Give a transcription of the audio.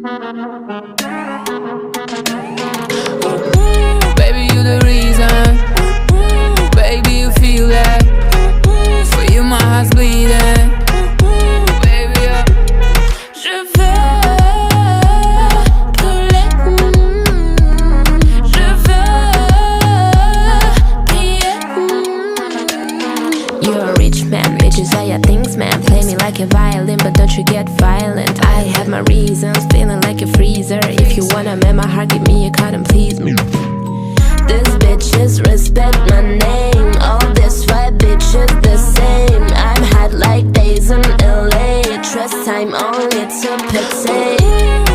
Baby, you the reason. Baby, you feel that. For you, my heart's bleeding. Baby, je veux brûler. Je veux briller. You're a rich man, bitches are your things, man. Play me like a violin, but don't you get violent. I have my reasons, feeling like a freezer. If you wanna mend my heart, give me a card and please me. These bitches respect my name. All these white bitches the same. I'm hot like days in LA. Trust time only to pity.